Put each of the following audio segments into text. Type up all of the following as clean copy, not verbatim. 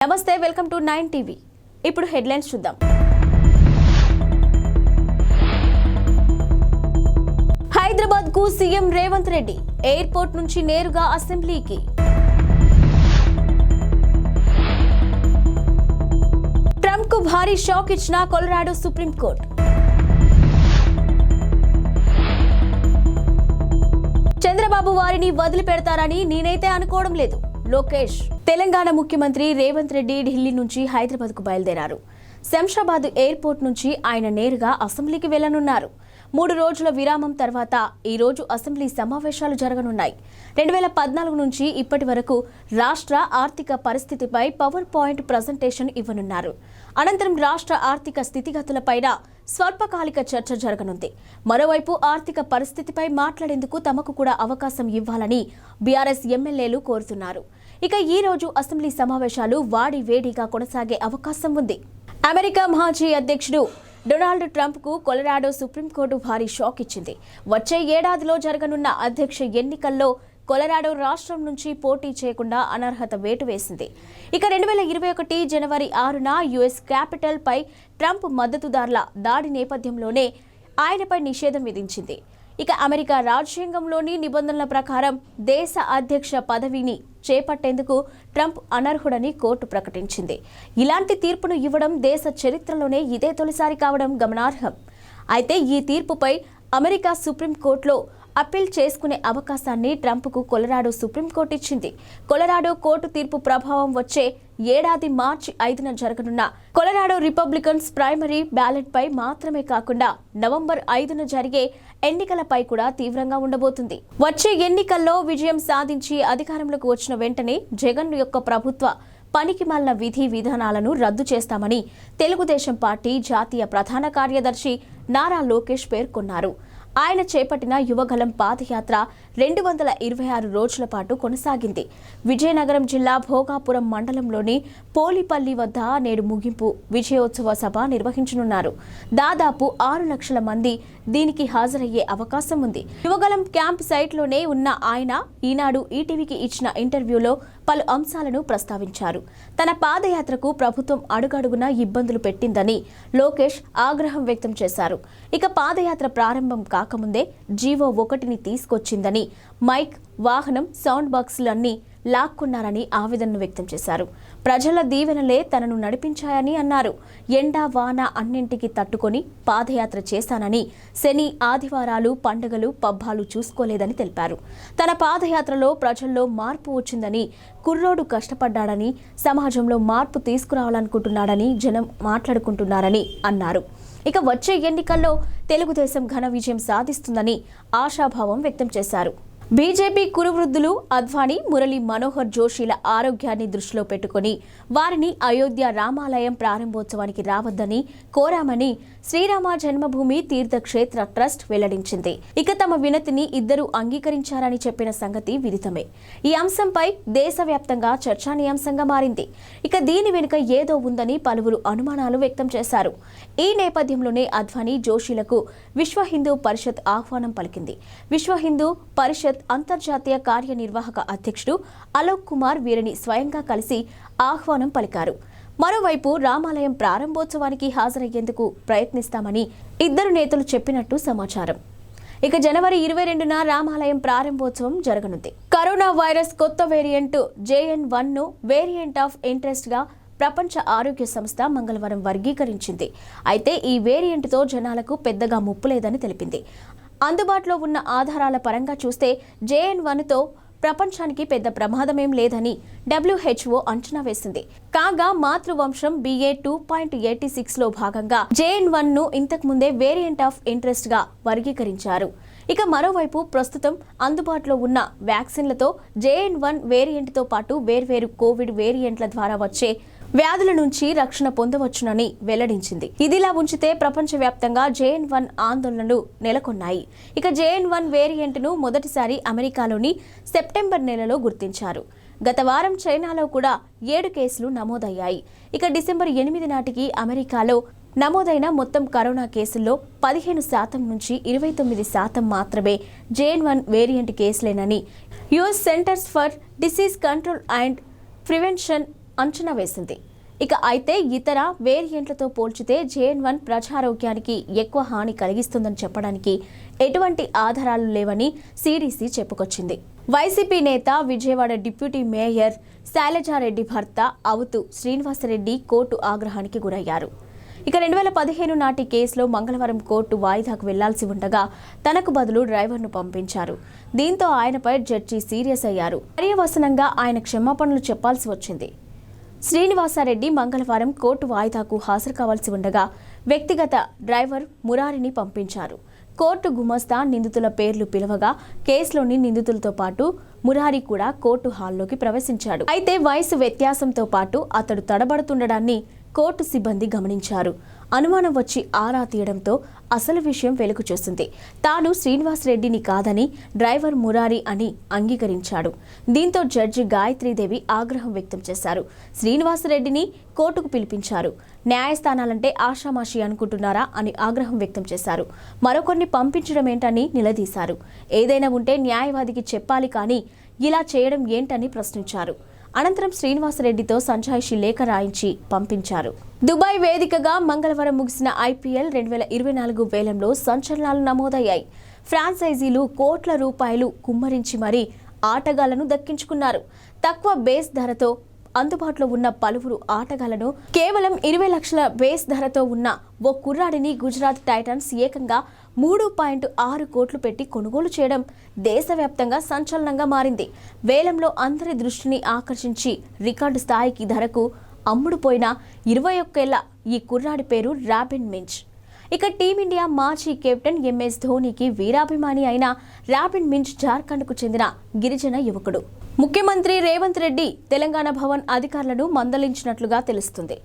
నమస్తే, welcome to 9 TV. ఇప్పుడు headlines చూద్దాం. హైదరాబాద్ కు సీఎం రేవంత్ రెడ్డి ఎయిర్పోర్ట్ నుంచి నేరుగా అసెంబ్లీకి. ట్రంప్ కు భారీ షాక్ ఇచ్చిన కొలరాడో సుప్రీంకోర్టు. చంద్రబాబు వారిని వదిలిపెడతారని నేనైతే అనుకోవడం లేదు. లోకేష్. తెలంగాణ ముఖ్యమంత్రి రేవంత్ రెడ్డి ఢిల్లీ నుంచి హైదరాబాద్ కు బయలుదేరారు. శంషాబాద్ ఎయిర్పోర్ట్ నుంచి ఆయన నేరుగా అసెంబ్లీకి వెళ్లనున్నారు. 3 రోజుల విరామం తర్వాత ఈ రోజు అసెంబ్లీ సమావేశాలు జరగనున్నాయి. 2014 నుంచి ఇప్పటి వరకు రాష్ట్ర ఆర్థిక పరిస్థితిపై పవర్ పాయింట్ ప్రజెంటేషన్ ఇవ్వనున్నారు. అనంతరం రాష్ట్ర ఆర్థిక స్థితిగతులపైన స్వల్పకాలిక చర్చ జరగనుంది. మరోవైపు ఆర్థిక పరిస్థితిపై మాట్లాడేందుకు తమకు కూడా అవకాశం ఇవ్వాలని బీఆర్ఎస్ ఎమ్మెల్యేలు కోరుతున్నారు. ఇక ఈ రోజు అసెంబ్లీ సమావేశాలు వాడివేడిగా కొనసాగే అవకాశం ఉంది. అమెరికా మాజీ అధ్యక్షుడు డొనాల్డ్ ట్రంప్ కు కొలరాడో సుప్రీంకోర్టు భారీ షాక్ ఇచ్చింది. వచ్చే ఏడాదిలో జరగనున్న అధ్యక్ష ఎన్నికల్లో కొలరాడో రాష్ట్రం నుంచి పోటీ చేయకుండా అనర్హత వేటు వేసింది. ఇక 2021 జనవరి 6న యుఎస్ క్యాపిటల్ పై ట్రంప్ మద్దతుదారుల దాడి నేపథ్యంలోనే ఆయనపై నిషేధం విధించింది. ఇక అమెరికా రాజ్యాంగంలోని నిబంధనల ప్రకారం దేశ అధ్యక్ష పదవిని చేపట్టేందుకు ట్రంప్ అనర్హుడని కోర్టు ప్రకటించింది. ఇలాంటి తీర్పును ఇవ్వడం దేశ చరిత్రలోనే ఇదే తొలిసారి కావడం గమనార్హం. అయితే ఈ తీర్పుపై అమెరికా సుప్రీంకోర్టులో అప్పీల్ చేసుకునే అవకాశాన్ని ట్రంప్కు కొలరాడో సుప్రీంకోర్టు ఇచ్చింది. కొలరాడో కోర్టు తీర్పు ప్రభావం వచ్చే ఏడాది మార్చి 5న జరగనున్న కొలరాడో రిపబ్లికన్స్ ప్రైమరీ బ్యాలెట్ పై మాత్రమే కాకుండా నవంబర్ 5న జరిగే ఎన్నికలపై కూడా తీవ్రంగా ఉండబోతుంది. వచ్చే ఎన్నికల్లో విజయం సాధించి అధికారంలోకి వచ్చిన వెంటనే జగన్ యొక్క ప్రభుత్వ పనికిమాలిన విధి విధానాలను రద్దు చేస్తామని తెలుగుదేశం పార్టీ జాతీయ ప్రధాన కార్యదర్శి నారా లోకేష్ పేర్కొన్నారు. ఆయన చేపట్టిన యువగలం పాదయాత్ర 226 రోజుల పాటు కొనసాగింది. విజయనగరం జిల్లా భోగాపురం మండలంలోని పోలిపల్లి వద్ద నేడు ముగింపు విజయోత్సవ సభ నిర్వహించనున్నారు. దాదాపు 6 లక్షల మంది దీనికి హాజరయ్యే అవకాశం ఉంది. యువగలం క్యాంప్ సైట్లోనే ఉన్న ఆయన ఈనాడు ఈటీవీకి ఇచ్చిన ఇంటర్వ్యూలో పలు అంశాలను ప్రస్తావించారు. తన పాదయాత్రకు ప్రభుత్వం అడుగడుగునా ఇబ్బందులు పెట్టిందని లోకేష్ ఆగ్రహం వ్యక్తం చేశారు. ఇక పాదయాత్ర ప్రారంభం కాకముందే జీవో 1ని తీసుకొచ్చిందని, మైక్, వాహనం, సౌండ్ బాక్సులన్నీ లాక్కున్నారని ఆవేదనను వ్యక్తం చేశారు. ప్రజల దీవెనలే తనను నడిపించాయని అన్నారు. ఎండా వాన అన్నింటికి తట్టుకొని పాదయాత్ర చేశానని, శని, ఆదివారాలు, పండుగలు, పబ్బాలు చూసుకోలేదని తెలిపారు. తన పాదయాత్రలో ప్రజల్లో మార్పు వచ్చిందని, కుర్రోడు కష్టపడ్డాడని, సమాజంలో మార్పు తీసుకురావాలనుకుంటున్నాడని జనం మాట్లాడుకుంటున్నారని అన్నారు. ఇక వచ్చే ఎన్నికల్లో తెలుగుదేశం ఘన విజయం సాధిస్తుందని ఆశాభావం వ్యక్తం చేశారు. బీజేపీ కురువృద్ధులు అద్వానీ, మురళీ మనోహర్ జోషిల ఆరోగ్యాన్ని దృష్టిలో పెట్టుకుని వారిని అయోధ్య రామాలయం ప్రారంభోత్సవానికి రావద్దని కోరామని శ్రీరామ జన్మభూమి తీర్థక్షేత్ర ట్రస్ట్ వెల్లడించింది. ఇక తమ వినతిని ఇద్దరు అంగీకరించారని చెప్పిన సంగతి విదితమే. ఈ అంశంపై దేశవ్యాప్తంగా చర్చానీయాంశంగా మారింది. ఇక దీని వెనుక ఏదో ఉందని పలువురు అనుమానాలు వ్యక్తం చేశారు. ఈ నేపథ్యంలోనే అద్వానీ, జోషిలకు విశ్వ హిందూ పరిషత్ ఆహ్వానం పలికింది. విశ్వ హిందూ పరిషత్ అంతర్జాతీయ కార్యనిర్వాహక అధ్యక్షుడు అలోక్ కుమార్ వీరిని స్వయంగా కలిసి ఆహ్వానం పలికారు. మరోవైపు రామాలయం ప్రారంభోత్సవానికి హాజరయ్యేందుకు ప్రయత్నిస్తామని ఇద్దరు నేతలు చెప్పినట్టు సమాచారం. ఇక జనవరి 22న రామాలయం ప్రారంభోత్సవం జరగనుంది. కరోనా వైరస్ కొత్త వేరియంట్ JN.1ను వేరియంట్ ఆఫ్ ఇంట్రెస్ట్ గా ప్రపంచ ఆరోగ్య సంస్థ మంగళవారం వర్గీకరించింది. అయితే ఈ వేరియంట్తో జనాలకు పెద్దగా ముప్పు లేదని తెలిపింది. అందుబాటులో ఉన్న ఆధారాల పరంగా చూస్తే JN.1తో ప్రపంచానికి పెద్ద ప్రమాదమేం లేదని WHO అంచనా వేసింది. కాగా మాతృవంశం BA 2.86లో భాగంగా JN.1ను ఇంతకుముందే వేరియంట్ ఆఫ్ ఇంట్రెస్ట్ గా వర్గీకరించారు. ఇక మరోవైపు ప్రస్తుతం అందుబాటులో ఉన్న వ్యాక్సిన్లతో JN.1 వేరియంట్తో పాటు వేర్వేరు కోవిడ్ వేరియంట్ల ద్వారా వచ్చే వ్యాధుల నుంచి రక్షణ పొందవచ్చునని వెల్లడించింది. ఇదిలా ఉంచితే ప్రపంచవ్యాప్తంగా JN.1 ఆందోళనలు నెలకొన్నాయి. ఇక JN.1 వేరియంట్ను మొదటిసారి అమెరికాలోని సెప్టెంబర్ నెలలో గుర్తించారు. గత వారం చైనాలో కూడా 7 కేసులు నమోదయ్యాయి. ఇక డిసెంబర్ 8 నాటికి అమెరికాలో నమోదైన మొత్తం కరోనా కేసుల్లో 15% నుంచి 29% మాత్రమే JN.1 వేరియంట్ కేసులేనని US centers for disease control and prevention అంచనా వేసింది. అయితే ఇతర వేరియంట్లతో పోల్చితే JN.1 ప్రజారోగ్యానికి ఎక్కువ హాని కలిగిస్తుందని చెప్పడానికి ఎటువంటి ఆధారాలు లేవని CDC చెప్పుకొచ్చింది. వైసీపీ నేత, విజయవాడ డిప్యూటీ మేయర్ శైలజారెడ్డి భర్త అవుతూ శ్రీనివాసరెడ్డి కోర్టు ఆగ్రహానికి గురయ్యారు. 2015 నాటి కేసులో మంగళవారం కోర్టు వాయిదాకు వెళ్లాల్సి ఉండగా తనకు బదులు డ్రైవర్ను పంపించారు. దీంతో ఆయనపై జడ్జి సీరియస్ అయ్యారు. పర్యవసనంగా ఆయన క్షమాపణలు చెప్పాల్సి వచ్చింది. శ్రీనివాసరెడ్డి మంగళవారం కోర్టు వాయిదాకు హాజరు కావాల్సి ఉండగా వ్యక్తిగత డ్రైవర్ మురారిని పంపించారు. కోర్టు గుమస్తా నిందితుల పేర్లు పిలవగా కేసులోని నిందితులతో పాటు మురారి కూడా కోర్టు హాల్లోకి ప్రవేశించాడు. అయితే వయసు వ్యత్యాసంతో పాటు అతడు తడబడుతుండడాన్ని కోర్టు సిబ్బంది గమనించారు. అనుమానం వచ్చి ఆరా తీయడంతో అసలు విషయం వెలుగు చూసింది. తాను శ్రీనివాసరెడ్డిని కాదని డ్రైవర్ మురారి అని అంగీకరించాడు. దీంతో జడ్జి గాయత్రీదేవి ఆగ్రహం వ్యక్తం చేశారు. శ్రీనివాసరెడ్డిని కోర్టుకు పిలిపించారు. న్యాయస్థానాలంటే ఆషామాషి అనుకుంటున్నారా అని ఆగ్రహం వ్యక్తం చేశారు. మరొకరిని పంపించడం ఏంటని నిలదీశారు. ఏదైనా ఉంటే న్యాయవాదికి చెప్పాలి కానీ ఇలా చేయడం ఏంటని ప్రశ్నించారు. అనంతరం శ్రీనివాసరెడ్డితో సంజాయిషి లేఖ రాయించి పంపించారు. దుబాయ్ వేదికగా మంగళవారం ముగిసిన IPL 2024 వేలంలో సంచలనాలు నమోదయ్యాయి. ఫ్రాంచైజీలు కోట్ల రూపాయలు కుమ్మరించి మరీ ఆటగాళ్లను దక్కించుకున్నారు. తక్కువ బేస్ ధరతో అందుబాటులో ఉన్న పలువురు ఆటగాళ్లను కేవలం 20 లక్షల బేస్ ధరతో ఉన్న ఓ కుర్రాడిని గుజరాత్ టైటన్స్ ఏకంగా 3.6 కోట్లు పెట్టి కొనుగోలు చేయడం దేశవ్యాప్తంగా సంచలనంగా మారింది. వేలంలో అందరి దృష్టిని ఆకర్షించి రికార్డు స్థాయికి ధరకు అమ్ముడుపోయిన 21 ఏళ్ల ఈ కుర్రాడి పేరు రాబిన్ మించ్. టీమిండియా మాజీ కెప్టెన్ MS ధోనీకి వీరాభిమాని అయిన రాబిన్ మించ్ జార్ఖండ్కు చెందిన గిరిజన యువకుడు. ముఖ్యమంత్రి రేవంత్ రెడ్డి తెలంగాణ భవన్ అధికారులను మందలించినట్లుగా తెలుస్తుంది.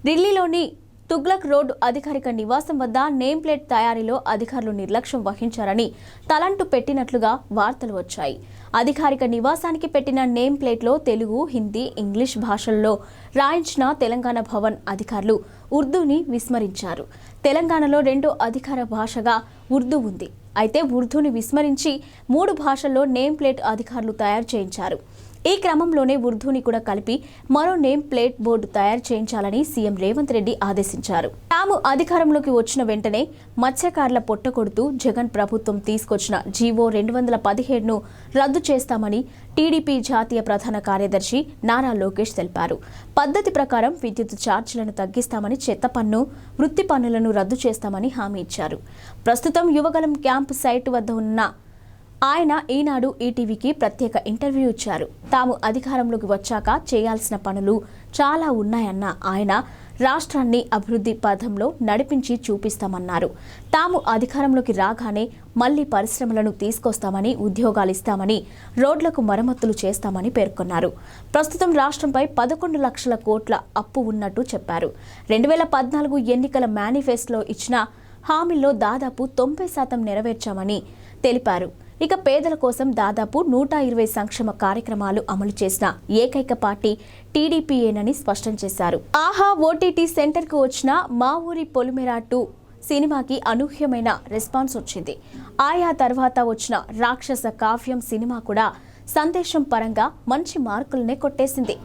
ఢిల్లీలోని తుగ్లక్ రోడ్డు అధికారిక నివాసం వద్ద నేమ్ ప్లేట్ తయారీలో అధికారులు నిర్లక్ష్యం వహించారని తలంటు పెట్టినట్లుగా వార్తలు వచ్చాయి. అధికారిక నివాసానికి పెట్టిన నేమ్ ప్లేట్లో తెలుగు, హిందీ, ఇంగ్లీష్ భాషల్లో రాయించిన తెలంగాణ భవన్ అధికారులు ఉర్దూని విస్మరించారు. తెలంగాణలో రెండో అధికార భాషగా ఉర్దూ ఉంది. అయితే ఉర్దూని విస్మరించి 3 భాషల్లో నేమ్ ప్లేట్ అధికారులు తయారు చేయించారు. ఈ క్రమంలోనే ఉర్దూని కూడా కలిపి మరో నేమ్ ప్లేట్ బోర్డు తయారు చేయించాలని సీఎం రేవంత్ రెడ్డి ఆదేశించారు. తాము అధికారంలోకి వచ్చిన వెంటనే మత్స్యకారుల పొట్టకొడుతూ జగన్ ప్రభుత్వం తీసుకొచ్చిన జీవో 217ను రద్దు చేస్తామని టీడీపీ జాతీయ ప్రధాన కార్యదర్శి నారా లోకేష్ తెలిపారు. పద్ధతి ప్రకారం విద్యుత్ ఛార్జీలను తగ్గిస్తామని, చెత్త పన్ను, వృత్తి పన్నులను రద్దు చేస్తామని హామీ ఇచ్చారు. ప్రస్తుతం యువగలం క్యాంప్ సైట్ వద్ద ఉన్న ఆయన ఈనాడు ఈటీవీకి ప్రత్యేక ఇంటర్వ్యూ ఇచ్చారు. తాము అధికారంలోకి వచ్చాక చేయాల్సిన పనులు చాలా ఉన్నాయన్న ఆయన రాష్ట్రాన్ని అభివృద్ధి పథంలో నడిపించి చూపిస్తామన్నారు. తాము అధికారంలోకి రాగానే మళ్లీ పరిశ్రమలను తీసుకొస్తామని, ఉద్యోగాలు ఇస్తామని, రోడ్లకు మరమ్మతులు చేస్తామని పేర్కొన్నారు. ప్రస్తుతం రాష్ట్రంపై 11 లక్షల కోట్ల అప్పు ఉన్నట్టు చెప్పారు. 2014 ఎన్నికల మేనిఫెస్టోలో ఇచ్చిన హామీల్లో దాదాపు 90% నెరవేర్చామని తెలిపారు. పేదల కోసం దాదాపు 120 సంక్షేమ కార్యక్రమాలు అమలు చేసిన ఏకైక పార్టీ టీడీపీయేనని స్పష్టం చేశారు. ఆహా ఓటీటీ సెంటర్కు వచ్చిన మా ఊరి పొలిమేర 2 సినిమాకి అనూహ్యమైన రెస్పాన్స్ వచ్చింది. ఆయా తర్వాత వచ్చిన రాక్షస కావ్యం సినిమా కూడా సందేశం పరంగా మంచి మార్కులనే కొట్టేసింది.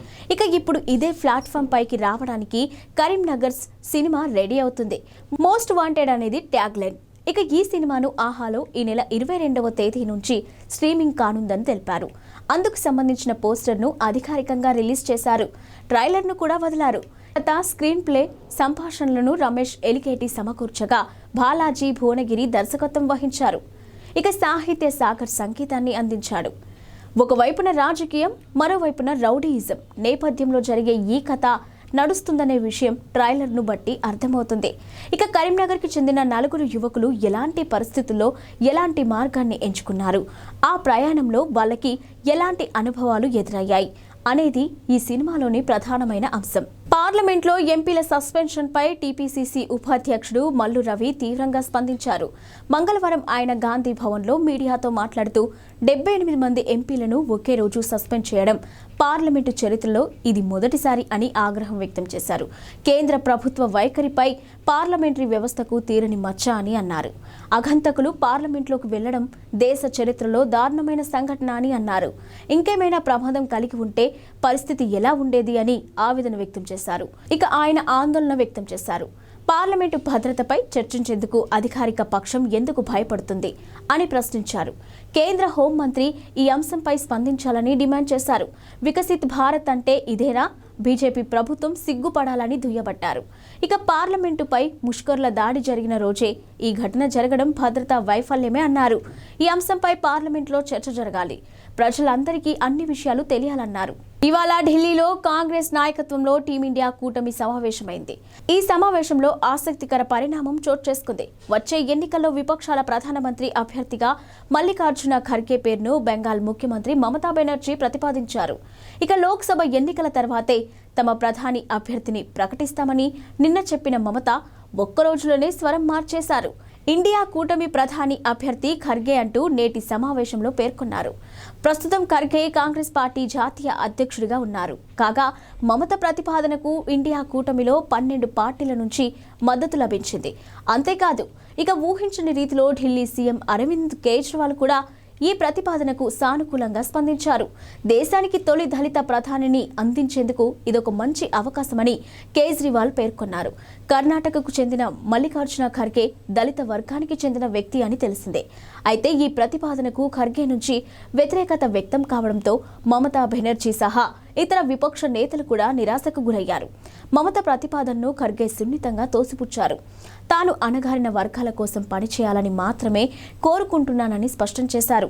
ఇప్పుడు ఇదే ప్లాట్ఫామ్ పైకి రావడానికి కరీంనగర్ సినిమా రెడీ అవుతుంది. మోస్ట్ వాంటెడ్ అనేది ట్యాగ్ లైన్. ఈ సినిమాను ఆహాలో ఈ నెల 22వ తేదీ నుంచి స్ట్రీమింగ్ కానుందని తెలిపారు. అందుకు సంబంధించిన పోస్టర్ను అధికారికంగా రిలీజ్ చేశారు. ట్రైలర్ను కూడా వదిలారు. స్క్రీన్ ప్లే, సంభాషణలను రమేష్ ఎలికేటి సమకూర్చగా బాలాజీ భువనగిరి దర్శకత్వం వహించారు. సాహిత్య సాగర్ సంగీతాన్ని అందించాడు. ఒకవైపున రాజకీయం, మరోవైపున రౌడీయిజం నేపథ్యంలో జరిగే ఈ కథ నడుస్తుందనే విషయం ట్రైలర్ను బట్టి అర్థమవుతుంది. కరీంనగర్కి చెందిన 4 యువకులు ఎలాంటి పరిస్థితుల్లో ఎలాంటి మార్గాన్ని ఎంచుకున్నారు, ఆ ప్రయాణంలో వాళ్ళకి ఎలాంటి అనుభవాలు ఎదురయ్యాయి అనేది ఈ సినిమాలోని ప్రధానమైన అంశం. పార్లమెంట్లో ఎంపీల సస్పెన్షన్ పై టీపీసీసీ ఉపాధ్యక్షుడు మల్లు రవి తీవ్రంగా స్పందించారు. మంగళవారం ఆయన గాంధీ భవన్లో మీడియాతో మాట్లాడుతూ 78 మంది ఎంపీలను ఒకే రోజు సస్పెండ్ చేయడం పార్లమెంటు చరిత్రలో ఇది మొదటిసారి అని ఆగ్రహం వ్యక్తం చేశారు. కేంద్ర ప్రభుత్వ వైఖరిపై పార్లమెంటరీ వ్యవస్థకు తీరని మచ్చ అని అన్నారు. అఘంతకులు పార్లమెంట్లోకి వెళ్లడం దేశ చరిత్రలో దారుణమైన సంఘటన అని అన్నారు. ఇంకేమైనా ప్రమాదం కలిగి ఉంటే పరిస్థితి ఎలా ఉండేది అని ఆవేదన వ్యక్తం చేశారు. ఇక ఆయన ఆందోళన వ్యక్తం చేశారు. పార్లమెంటు భద్రతపై చర్చించేందుకు అధికారిక పక్షం ఎందుకు భయపడుతుంది అని ప్రశ్నించారు. కేంద్ర హోంమంత్రి ఈ అంశంపై స్పందించాలని డిమాండ్ చేశారు. వికసిత్ భారత్ అంటే ఇదేనా? బీజేపీ ప్రభుత్వం సిగ్గుపడాలని దుయ్యబట్టారు. ఇక పార్లమెంటుపై ముష్కర్ల దాడి జరిగిన రోజే ఈ ఘటన జరగడం భద్రతా వైఫల్యమే అన్నారు. ఈ అంశంపై పార్లమెంట్లో చర్చ జరగాలి, ప్రజలందరికీ అన్ని విషయాలు తెలియాలన్నారు. ఇవాళ ఢిల్లీలో కాంగ్రెస్ నాయకత్వంలో టీమిండియా కూటమి సమావేశమైంది. ఈ సమావేశంలో ఆసక్తికర పరిణామం చోటు చేసుకుంది. వచ్చే ఎన్నికల్లో విపక్షాల ప్రధానమంత్రి అభ్యర్థిగా మల్లికార్జున ఖర్గే పేరును బెంగాల్ ముఖ్యమంత్రి మమతా బెనర్జీ ప్రతిపాదించారు. ఇక లోక్సభ ఎన్నికల తర్వాతే తమ ప్రధాని అభ్యర్థిని ప్రకటిస్తామని నిన్న చెప్పిన మమత ఒక్కరోజులోనే స్వరం మార్చేశారు. ఇండియా కూటమి ప్రధాని అభ్యర్థి ఖర్గే అంటూ నేటి సమావేశంలో పేర్కొన్నారు. ప్రస్తుతం ఖర్గే కాంగ్రెస్ పార్టీ జాతీయ అధ్యక్షుడిగా ఉన్నారు. కాగా మమత ప్రతిపాదనకు ఇండియా కూటమిలో 12 పార్టీల నుంచి మద్దతు లభించింది. అంతేకాదు ఇక ఊహించని రీతిలో ఢిల్లీ సీఎం అరవింద్ కేజ్రీవాల్ కూడా ఈ ప్రతిపాదనకు సానుకూలంగా స్పందించారు. దేశానికి తొలి దళిత ప్రధానిని అందించేందుకు ఇదొక మంచి అవకాశమని కేజ్రీవాల్ పేర్కొన్నారు. కర్ణాటకకు చెందిన మల్లికార్జున ఖర్గే దళిత వర్గానికి చెందిన వ్యక్తి అని తెలిసిందే. అయితే ఈ ప్రతిపాదనకు ఖర్గే నుంచి వ్యతిరేకత వ్యక్తం కావడంతో మమతా బెనర్జీ సహా ఇతర విపక్ష నేతలు కూడా నిరాశకు గురయ్యారు. మమత ప్రతిపాదనను ఖర్గే సున్నితంగా తోసిపుచ్చారు. తాను అణగారిన వర్గాల కోసం పనిచేయాలని మాత్రమే కోరుకుంటున్నానని స్పష్టం చేశారు.